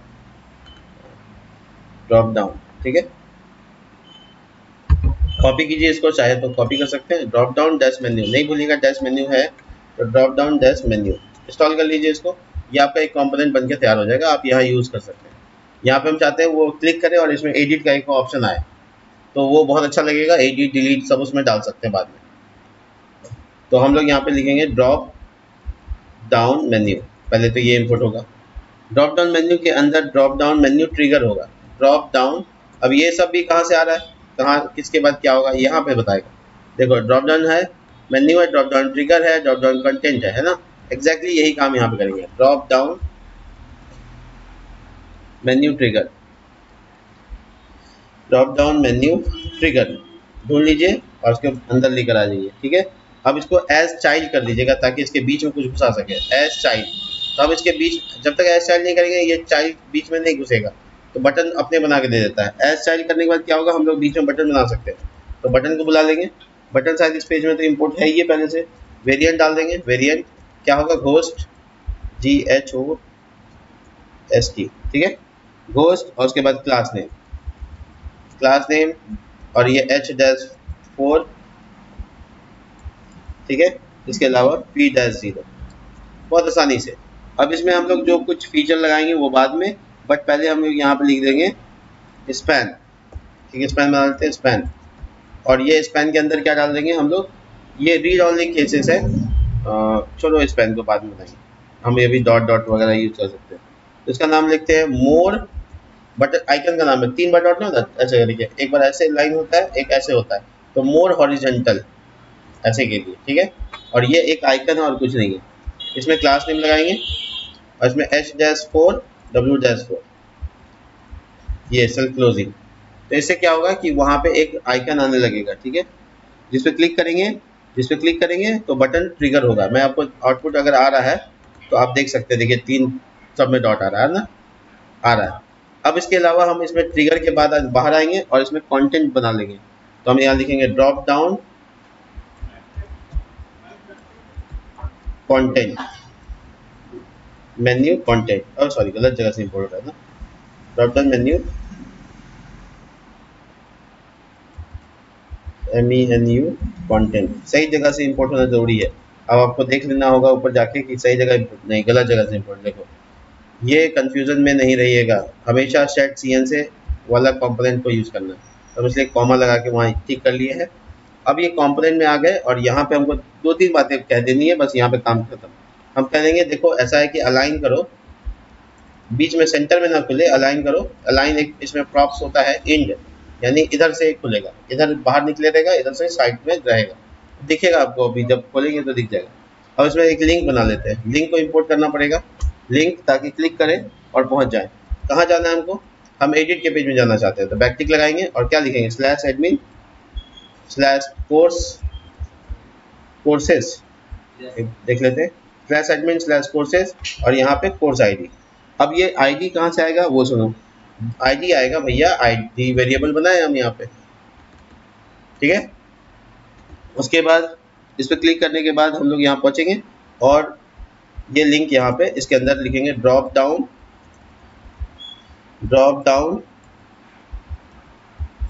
ड्रॉप डाउन। ठीक है, कॉपी कीजिए इसको, चाहे तो कॉपी कर सकते हैं। ड्रॉप डाउन डैश मेन्यू, नहीं भूलिएगा डैश मेन्यू है, तो drop down dash menu install कर लीजिए इसको। ये आपका एक कंपोनेंट बनके तैयार हो जाएगा, आप यहाँ यूज़ कर सकते हैं। यहाँ पे हम चाहते हैं वो क्लिक करें और इसमें एडिट का एक ऑप्शन आए, तो वो बहुत अच्छा लगेगा, एडिट डिलीट सब उसमें डाल सकते हैं बाद में। तो हम लोग यहाँ पे लिखेंगे ड्रॉप डाउन मेन्यू, पहले तो ये इनपुट होगा। ड्रॉप डाउन मेन्यू के अंदर ड्रॉप डाउन मेन्यू ट्रिगर होगा, ड्रॉप डाउन। अब ये सब भी कहाँ से आ रहा है, कहाँ किसके बाद क्या होगा, यहाँ पे बताएगा। देखो ड्रॉप डाउन है, मेन्यू है, ड्रॉप डाउन ट्रिगर है, ड्रॉप डाउन कंटेंट है ना। एग्जैक्टली यही काम यहाँ पे करेंगे, drop down menu trigger, drop down menu trigger ढूंढ लीजिए और उसके अंदर लेकर आ जाइए। ठीक है, अब इसको एज चाइल्ड कर दीजिएगा ताकि इसके बीच में कुछ घुसा सके, एज चाइल्ड। तो अब इसके बीच, जब तक एज चाइल्ड नहीं करेंगे ये चाइल्ड बीच में नहीं घुसेगा, तो बटन अपने बना के दे देता है। एज चाइल्ड करने के बाद क्या होगा, हम लोग बीच में बटन बना सकते हैं, तो बटन को बुला लेंगे। बटन शायद इस पेज में तो इम्पोर्ट है ही पहले से। वेरिएंट डाल देंगे, वेरिएंट क्या होगा, घोस्ट, GHOST। ठीक है, घोस्ट, और उसके बाद क्लास नेम, और ये H-4। ठीक है, इसके अलावा P-0, बहुत आसानी से। अब इसमें हम लोग जो कुछ फीचर लगाएंगे वो बाद में, बट पहले हम लोग यहाँ पे लिख देंगे स्पैन। ठीक है, स्पैन बना लेते हैं, स्पैन। और ये स्पैन के अंदर क्या डाल देंगे हम लोग, ये रीड ऑनली केसेस है, चलो स्पैन को बाद में बताएंगे, हम ये भी डॉट डॉट वगैरह यूज कर सकते हैं। तो इसका नाम लिखते हैं मोर, बट आइकन का नाम है, 3 बार डॉट नहीं होता, ऐसे करके एक बार ऐसे लाइन होता है, एक ऐसे होता है, तो मोर हॉरिजेंटल ऐसे के लिए। ठीक है, और ये एक आइकन है और कुछ नहीं है। इसमें क्लास नेम लगाएंगे और इसमें H-4 W-4, ये सेल्फ क्लोजिंग। तो इससे क्या होगा कि वहाँ पे एक आइकन आने लगेगा। ठीक है, जिस पे क्लिक करेंगे जिस पे क्लिक करेंगे तो बटन ट्रिगर होगा। मैं आपको आउटपुट अगर आ रहा है तो आप देख सकते हैं, देखिए 3 सब में डॉट आ रहा है ना, आ रहा है। अब इसके अलावा हम इसमें ट्रिगर के बाद आज बाहर आएंगे और इसमें कंटेंट बना लेंगे। तो हम यहाँ लिखेंगे drop down content, menu content, और सॉरी गलत जगह से इंपोर्ट हो रहा है ना, drop down menu MENU content, सही जगह से इंपोर्ट होना जरूरी है। अब आपको देख लेना होगा ऊपर जाके कि सही जगह नहीं, गलत जगह से इंपोर्ट। देखो ये कंफ्यूजन में नहीं रहिएगा, हमेशा सेट CN से वाला कंपोनेंट को यूज़ करना है। तो इसलिए कॉमा लगा के वहाँ ठीक कर लिए है। अब ये कंपोनेंट में आ गए और यहाँ पे हमको 2-3 बातें कह देनी है, बस यहाँ पे काम खत्म। हम कह देंगे देखो ऐसा है कि अलाइन करो, बीच में सेंटर में ना खुले, अलाइन करो। अलाइन एक इसमें प्रॉप्स होता है इंड, यानी इधर से खुलेगा, इधर बाहर निकले रहेगा, इधर से साइड में रहेगा, दिखेगा आपको, अभी जब खोलेंगे तो दिख जाएगा। अब इसमें एक लिंक बना लेते हैं, लिंक को इंपोर्ट करना पड़ेगा, लिंक, ताकि क्लिक करें और पहुंच जाए। कहाँ जाना है हमको, हम एडिट के पेज में जाना चाहते हैं, तो बैक टिक लगाएंगे और क्या लिखेंगे, /admin /course कोर्सेस, देख लेते हैं, /admin /courses और यहाँ पे कोर्स आईडी। अब ये आईडी कहाँ से आएगा वो सुनो, आईडी आएगा भैया, आईडी वेरिएबल बनाए हम यहाँ पे, ठीक है। उसके बाद इस पर क्लिक करने के बाद हम लोग यहाँ पहुँचेंगे और ये लिंक यहाँ पे इसके अंदर लिखेंगे ड्रॉप डाउन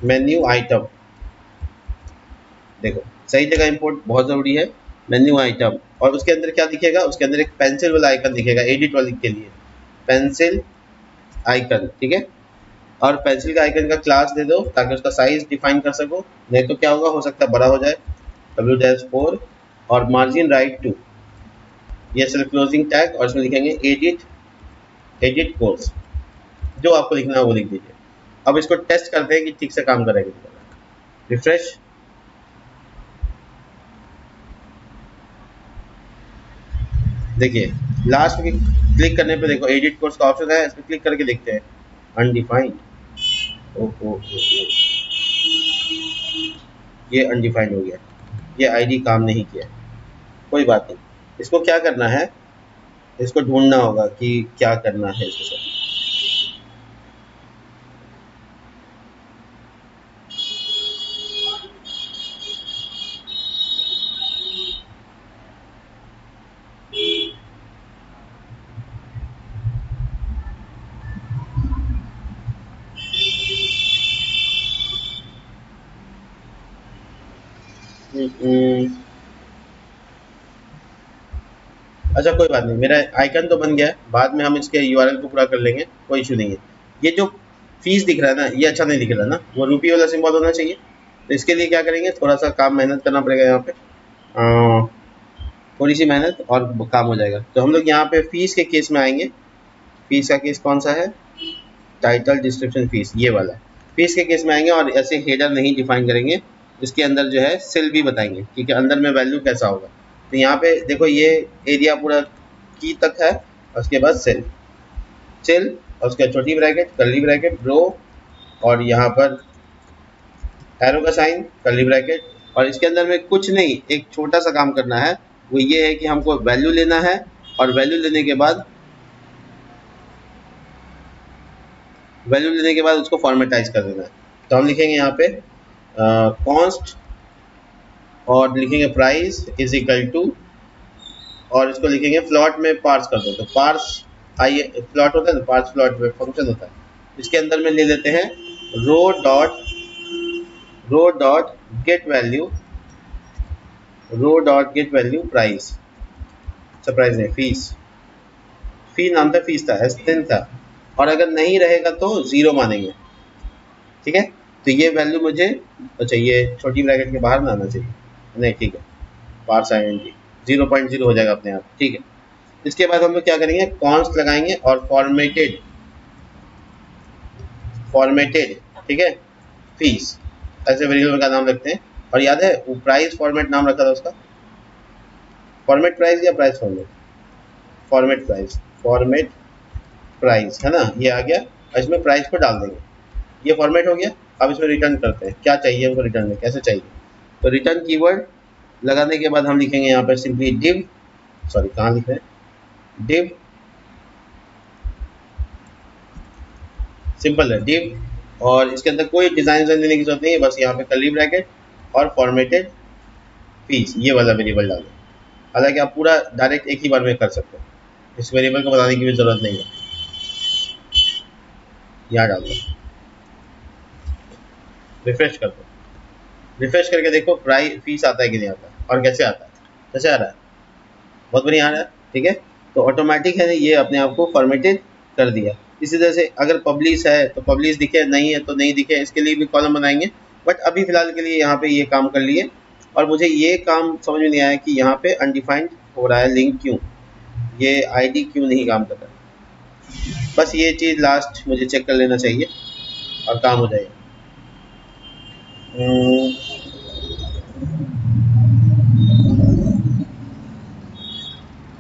मेन्यू आइटम। देखो सही जगह इंपोर्ट बहुत ज़रूरी है, मेन्यू आइटम। और उसके अंदर क्या दिखेगा, उसके अंदर एक पेंसिल वाला आइकन दिखेगा एडिट वाले के लिए, पेंसिल आइकन, ठीक है। और पेंसिल का आइकन का क्लास दे दो ताकि उसका साइज डिफाइन कर सको, नहीं तो क्या होगा, हो सकता है बड़ा हो जाए, W-4 और मार्जिन राइट टू, ये सिर्फ क्लोजिंग टैग, और इसमें लिखेंगे एडिट कोर्स, जो आपको लिखना है वो लिख दीजिए। अब इसको टेस्ट करते हैं कि ठीक से काम करेगा। रिफ्रेश, देखिए लास्ट में क्लिक करने पे देखो एडिट कोर्स का ऑप्शन है, इस पर क्लिक करके देखते हैं, अनडिफाइंड, ओहो ये अनडिफाइंड हो गया, ये आईडी काम नहीं किया। कोई बात नहीं, इसको क्या करना है, इसको ढूंढना होगा कि क्या करना है इसके साथ। अच्छा कोई बात नहीं, मेरा आइकन तो बन गया है, बाद में हम इसके यूआरएल को पूरा कर लेंगे, कोई इशू नहीं है। ये जो फीस दिख रहा है ना, ये अच्छा नहीं दिख रहा ना, वो रुपये वाला सिंबल होना चाहिए। तो इसके लिए क्या करेंगे, थोड़ा सा काम मेहनत करना पड़ेगा यहाँ पे, थोड़ी सी मेहनत और काम हो जाएगा। तो हम लोग यहाँ पे फीस के केस में आएंगे। फीस का केस कौन सा है, टाइटल डिस्क्रिप्शन फीस, ये वाला फीस के केस में आएंगे और ऐसे हेडर नहीं डिफाइन करेंगे, इसके अंदर जो है सेल भी बताएंगे कि अंदर में वैल्यू कैसा होगा। तो यहाँ पे देखो ये एरिया पूरा की तक है, और उसके बाद सेल और उसके बाद छोटी ब्रैकेट, कर्ली ब्रैकेट, रो, और यहाँ पर एरो का साइन, कर्ली ब्रैकेट। और इसके अंदर में कुछ नहीं, एक छोटा सा काम करना है, वो ये है कि हमको वैल्यू लेना है, और वैल्यू लेने के बाद उसको फॉर्मेटाइज कर देना है। तो हम लिखेंगे यहाँ पे कॉन्स्ट और लिखेंगे प्राइस इज इक्वल टू, और इसको लिखेंगे फ्लॉट में पार्स कर दो, तो पार्स आइए फ्लॉट होता है ना, पार्स फ्लॉट में फंक्शन होता है। इसके अंदर में ले लेते हैं row dot get value, price, surprise नहीं, फी नाम था, फीस था, एस्टेन था, और अगर नहीं रहेगा तो 0 मानेंगे, ठीक है। तो ये वैल्यू मुझे, अच्छा ये छोटी ब्रैकेट के बाहर में आना चाहिए, नहीं ठीक है, पार्स आइडेंटिटी 0.0 हो जाएगा अपने आप, ठीक है। इसके बाद हम लोग क्या करेंगे, कॉन्स्ट लगाएंगे और फॉर्मेटेड, ठीक है, फीस, ऐसे वेरिएबल का नाम रखते हैं। और याद है वो प्राइस फॉर्मेट नाम रखा था उसका, फॉर्मेट प्राइस या प्राइस फॉर्मेट, फॉर्मेट प्राइस है ना, ये आ गया। और इसमें प्राइस को डाल देंगे, ये फॉर्मेट हो गया। अब इसमें रिटर्न करते हैं, क्या चाहिए हमको रिटर्न में, कैसे चाहिए, तो रिटर्न कीवर्ड लगाने के बाद हम लिखेंगे यहाँ पर सिंपली div, सॉरी कहाँ लिख रहे हैं, div, सिंपल है div, और इसके अंदर कोई डिज़ाइन देने की जरूरत नहीं है, बस यहाँ पे कर्ली ब्रैकेट और फॉर्मेटेड फीस ये वाला वेरिएबल डाल दें। हालांकि आप पूरा डायरेक्ट एक ही बार में कर सकते हो, इस वेरिएबल को बताने की भी ज़रूरत नहीं है। यहाँ डाल दो, रिफ्रेश कर दो, रिफ्रेश करके देखो प्राइस फीस आता है कि नहीं आता, और कैसे आता है, कैसे आ रहा है, बहुत बढ़िया आ रहा है। ठीक है, तो ऑटोमेटिक है ये अपने आप को फॉर्मेटेड कर दिया। इसी तरह से अगर पब्लिश है तो पब्लिश दिखे, नहीं है तो नहीं दिखे, इसके लिए भी कॉलम बनाएंगे। बट अभी फिलहाल के लिए यहाँ पे ये काम कर लिए, और मुझे ये काम समझ में नहीं आया कि यहाँ पे अनडिफाइंड हो रहा है लिंक क्यों, ये आईडी क्यों नहीं काम कर रहा है। बस ये चीज़ लास्ट मुझे चेक कर लेना चाहिए और काम हो जाएगा।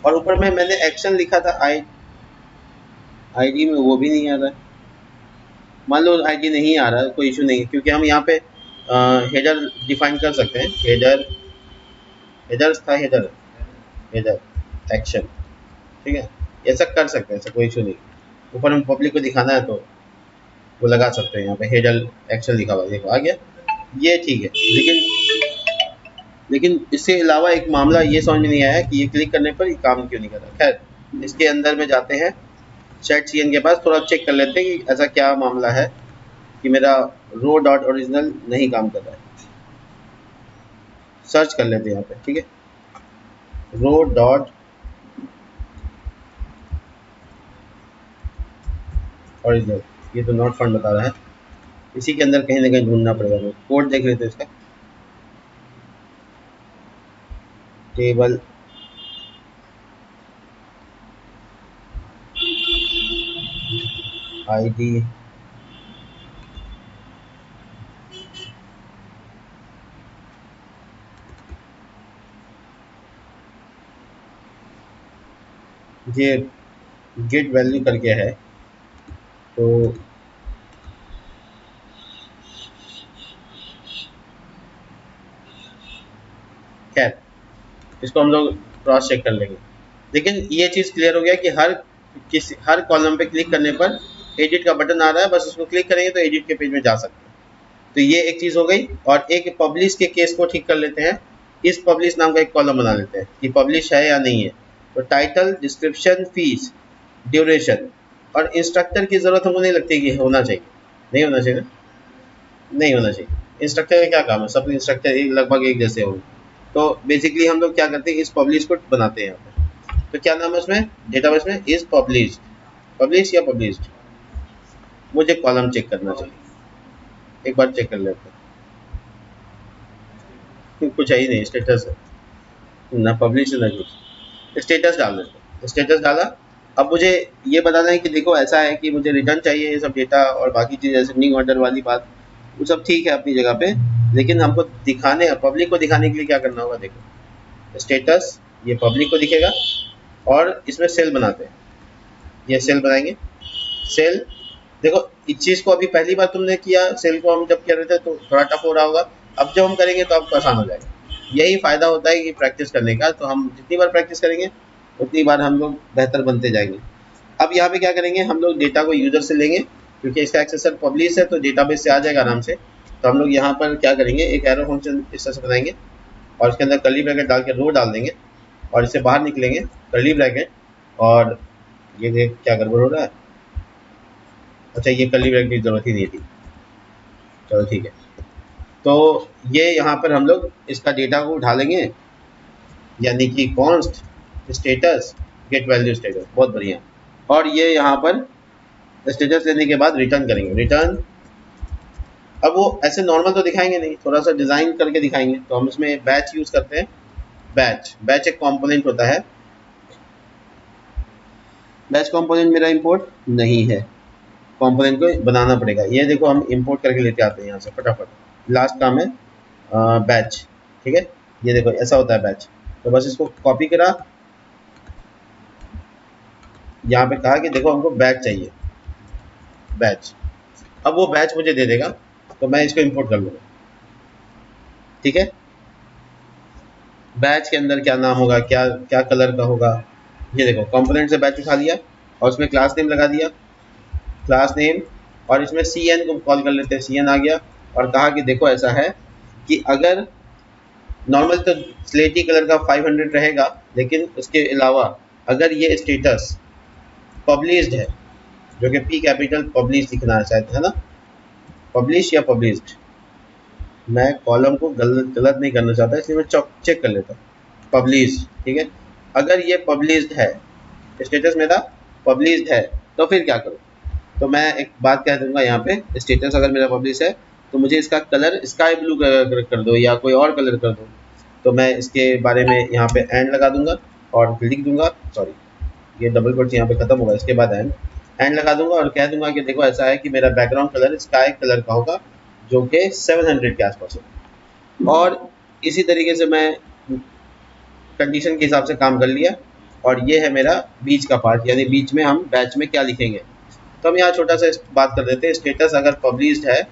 और ऊपर में मैंने एक्शन लिखा था आईडी में, वो भी नहीं आ रहा है। मान लो आईडी नहीं आ रहा है, कोई इशू नहीं है, क्योंकि हम यहाँ पे हेडर डिफाइन कर सकते हैं। हेडर, हेडर्स था, हेडर, हेडर एक्शन, ठीक है, ऐसा कर सकते हैं, ऐसा कोई इशू नहीं। ऊपर में पब्लिक को दिखाना है तो वो लगा सकते हैं, यहाँ पे हेडर एक्शन लिखा हुआ देखो आ गया, ये ठीक है। लेकिन इसके अलावा एक मामला ये समझ में नहीं आया कि ये क्लिक करने पर ये काम क्यों नहीं कर रहा। खैर इसके अंदर में जाते हैं, चैट सीएन के पास थोड़ा चेक कर लेते हैं कि ऐसा क्या मामला है कि मेरा रो डॉट ओरिजिनल नहीं काम कर रहा है। सर्च कर लेते हैं यहाँ पे, ठीक है, रो डॉट ओरिजिनल, ये तो नॉट फाउंड बता रहा है, इसी के अंदर कहीं ना कहीं ढूंढना पड़ेगा। तो कोड देख लेते हैं इसका, टेबल आईडी, ये गेट वैल्यू करके है, तो खैर इसको हम लोग क्रॉस चेक कर लेंगे। लेकिन ये चीज़ क्लियर हो गया कि हर कॉलम पे क्लिक करने पर एडिट का बटन आ रहा है, बस उसको क्लिक करेंगे तो एडिट के पेज में जा सकते हैं। तो ये एक चीज़ हो गई। और एक पब्लिश के केस को ठीक कर लेते हैं। इस पब्लिश नाम का एक कॉलम बना लेते हैं कि पब्लिश है या नहीं है। तो टाइटल, डिस्क्रिप्शन, फीस, ड्यूरेशन और इंस्ट्रक्टर की ज़रूरत हमको नहीं लगती कि होना चाहिए, नहीं होना चाहिए ना, नहीं होना चाहिए। इंस्ट्रक्टर का क्या काम है, सब इंस्ट्रक्टर लगभग एक जैसे होंगे। तो बेसिकली हम लोग क्या करते हैं, इस पब्लिश को बनाते हैं यहाँ पे। तो क्या नाम है उसमें, डेटाबेस में इज पब्लिश्ड, पब्लिश या पब्लिश्ड, मुझे कॉलम चेक करना चाहिए, एक बार चेक कर लेते हैं। कुछ है ही नहीं, स्टेटस है ना, पब्लिश ना कुछ, स्टेटस डाल देते, स्टेटस डाला। अब मुझे ये बताना है कि देखो ऐसा है कि मुझे रिटर्न चाहिए ये सब डेटा, और बाकी चीज़ सेंडिंग ऑर्डर वाली बात वो सब ठीक है अपनी जगह पे। लेकिन हमको दिखाने, पब्लिक को दिखाने के लिए क्या करना होगा, देखो स्टेटस ये पब्लिक को दिखेगा, और इसमें सेल बनाते हैं, ये सेल बनाएंगे। सेल, देखो इस चीज़ को अभी पहली बार तुमने किया, सेल को हम जब कर रहे थे तो थोड़ा टफ हो रहा होगा, अब जब हम करेंगे तो आपको आसान हो जाएगा। यही फ़ायदा होता है कि प्रैक्टिस करने का, तो हम जितनी बार प्रैक्टिस करेंगे उतनी बार हम लोग बेहतर बनते जाएंगे। अब यहाँ पे क्या करेंगे, हम लोग डेटा को यूज़र से लेंगे, क्योंकि इसका एक्सेसर पब्लिश है तो डेटाबेस से आ जाएगा आराम से। तो हम लोग यहाँ पर क्या करेंगे, एक एरो फंक्शन इस तरह से बनाएंगे, और इसके अंदर कर्ली ब्रैकेट डाल के रो डाल देंगे, और इससे बाहर निकलेंगे कर्ली ब्रैकेट, और ये देख क्या गड़बड़ हो रहा है, अच्छा ये कर्ली ब्रैकेट की ज़रूरत ही नहीं थी, चलो ठीक है। तो ये यहाँ पर हम लोग इसका डेटा को उठा लेंगे, यानी कि const status get value status, बहुत बढ़िया। और ये यहाँ पर स्टेटस लेने के बाद रिटर्न करेंगे, रिटर्न। अब वो ऐसे नॉर्मल तो दिखाएंगे नहीं, थोड़ा सा डिज़ाइन करके दिखाएंगे, तो हम इसमें बैच यूज़ करते हैं। बैच एक कंपोनेंट होता है, बैच कंपोनेंट मेरा इंपोर्ट नहीं है, कंपोनेंट को बनाना पड़ेगा। ये देखो हम इंपोर्ट करके लेते आते हैं यहाँ से फटाफट, लास्ट काम है बैच, ठीक है। ये देखो ऐसा होता है बैच, तो बस इसको कॉपी करा, यहाँ पे कहा कि देखो हमको बैच चाहिए, बैच। अब वो बैच मुझे दे देगा, तो मैं इसको इंपोर्ट कर लूँगा, ठीक है। बैच के अंदर क्या नाम होगा, क्या क्या कलर का होगा। ये देखो कंपोनेंट से बैच उठा लिया और उसमें क्लास नेम लगा दिया, क्लास नेम, और इसमें सी एन को कॉल कर लेते हैं, सी एन आ गया। और कहा कि देखो ऐसा है कि अगर नॉर्मल तो स्लेटी कलर का 500 रहेगा, लेकिन उसके अलावा अगर ये स्टेटस पब्लिश्ड है, जो कि पी कैपिटल पब्लिश लिखना है शायद, है ना, पब्लिश या पब्लिश्ड, मैं कॉलम को गलत गलत नहीं करना चाहता इसलिए मैं चेक कर लेता हूँ। पब्लिश, ठीक है। अगर ये पब्लिश्ड है, स्टेटस मेरा पब्लिश्ड है, तो फिर क्या करूँ? तो मैं एक बात कह दूंगा यहाँ पे, स्टेटस अगर मेरा पब्लिश है तो मुझे इसका कलर स्काई ब्लू कर दो या कोई और कलर कर दो। तो मैं इसके बारे में यहाँ पे एंड लगा दूंगा और लिख दूंगा, सॉरी ये डबल कोट्स यहाँ पे खत्म होगा, इसके बाद एंड लगा दूंगा और कह दूंगा कि देखो ऐसा है कि मेरा बैकग्राउंड कलर स्काई कलर का होगा, जो कि 700 के आसपास हो। और इसी तरीके से मैं कंडीशन के हिसाब से काम कर लिया। और ये है मेरा बीच का पार्ट, यानी बीच में हम बैच में क्या लिखेंगे। तो हम यहाँ छोटा सा बात कर देते हैं, स्टेटस अगर पब्लिश्ड है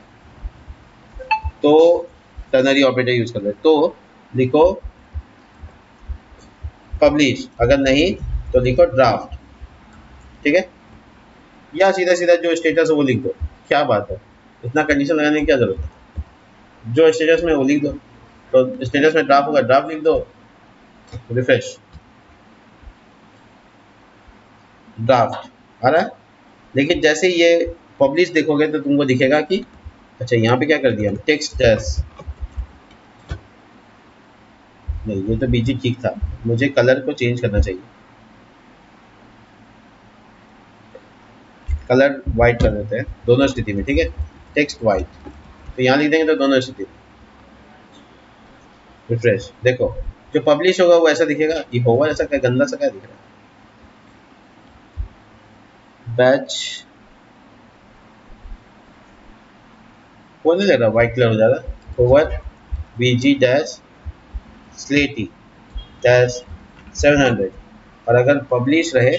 तो टर्नरी ऑपरेटर यूज कर रहे, तो लिखो पब्लिश, अगर नहीं तो लिखो ड्राफ्ट, ठीक है। या सीधा सीधा जो स्टेटस है वो लिख दो, क्या बात है, इतना कंडीशन लगाने की क्या जरूरत है, जो स्टेटस में वो लिख दो। तो स्टेटस में ड्राफ्ट होगा, ड्राफ्ट लिख दो, रिफ्रेश, ड्राफ्ट आ रहा है। लेकिन जैसे ही ये पब्लिश देखोगे तो तुमको दिखेगा कि अच्छा यहाँ पे क्या कर दिया, टेक्स्ट डैश, नहीं ये तो बीजी ठीक था, मुझे कलर को चेंज करना चाहिए, कलर वाइट कर देते हैं दोनों स्थिति में, ठीक है, टेक्स्ट वाइट। तो यहाँ लिख देंगे तो दोनों स्थिति, रिफ्रेश, देखो जो पब्लिश होगा वो ऐसा दिखेगा, ये होगा ऐसा क्या गंदा सा क्या दिख रहा है, बैच वो नहीं लग रहा, वाइट कलर हो जा रहा, ओवर बीजी डैश स्लेटी डैश 700। और अगर पब्लिश रहे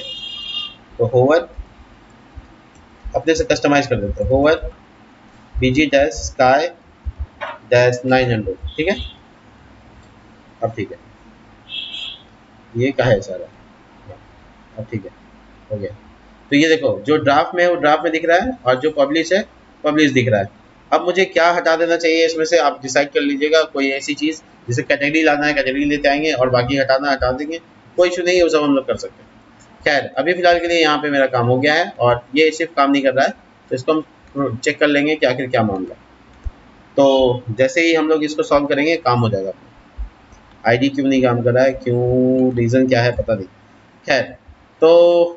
तो होवर, अपने से कस्टमाइज कर देते हैं, होवर बीजी डैश स्काई डैश 900, ठीक है। अब ठीक है, ये कहा है सारा, अब ठीक है, हो गया। तो ये देखो जो ड्राफ्ट में है वो ड्राफ्ट में दिख रहा है, और जो पब्लिश है पब्लिश दिख रहा है। अब मुझे क्या हटा देना चाहिए इसमें से, आप डिसाइड कर लीजिएगा। कोई ऐसी चीज़ जिसे कैटेगरी लाना है कैटेगरी लेते आएंगे, और बाकी हटाना हटा देंगे, कोई इशू नहीं है, वो सब हम लोग कर सकते हैं। खैर अभी फिलहाल के लिए यहाँ पे मेरा काम हो गया है, और ये सिर्फ काम नहीं कर रहा है, तो इसको हम चेक कर लेंगे कि आखिर क्या मामला है। तो जैसे ही हम लोग इसको सॉल्व करेंगे काम हो जाएगा। आईडी क्यों नहीं काम कर रहा है, क्यों, रीज़न क्या है पता नहीं। खैर, तो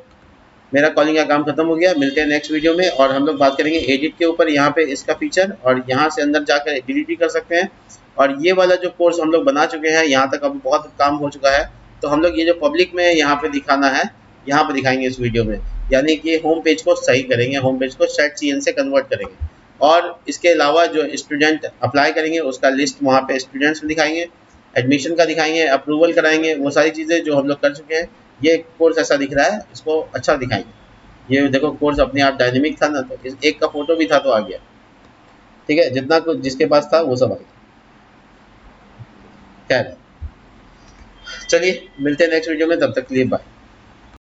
मेरा कॉलिंग का काम खत्म हो गया, मिलते हैं नेक्स्ट वीडियो में। और हम लोग बात करेंगे एडिट के ऊपर, यहाँ पे इसका फीचर, और यहाँ से अंदर जाकर डिलीट भी कर सकते हैं। और ये वाला जो कोर्स हम लोग बना चुके हैं, यहाँ तक अभी बहुत काम हो चुका है। तो हम लोग ये जो पब्लिक में यहाँ पे दिखाना है, यहाँ पे दिखाएंगे इस वीडियो में, यानी कि होम पेज को सही करेंगे, होम पेज को सेट CN से कन्वर्ट करेंगे। और इसके अलावा जो स्टूडेंट अप्लाई करेंगे उसका लिस्ट वहाँ पे स्टूडेंट्स में दिखाएंगे, एडमिशन का दिखाएंगे, अप्रूवल कराएंगे, वो सारी चीज़ें जो हम लोग कर चुके हैं। ये कोर्स ऐसा दिख रहा है, इसको अच्छा दिखाएंगे। ये देखो कोर्स अपने आप डायनेमिक था ना, तो एक का फोटो भी था तो आ गया, ठीक है, जितना कुछ जिसके पास था वो सब आ गया। खैर चलिए मिलते हैं नेक्स्ट वीडियो में, तब तक के लिए बाय।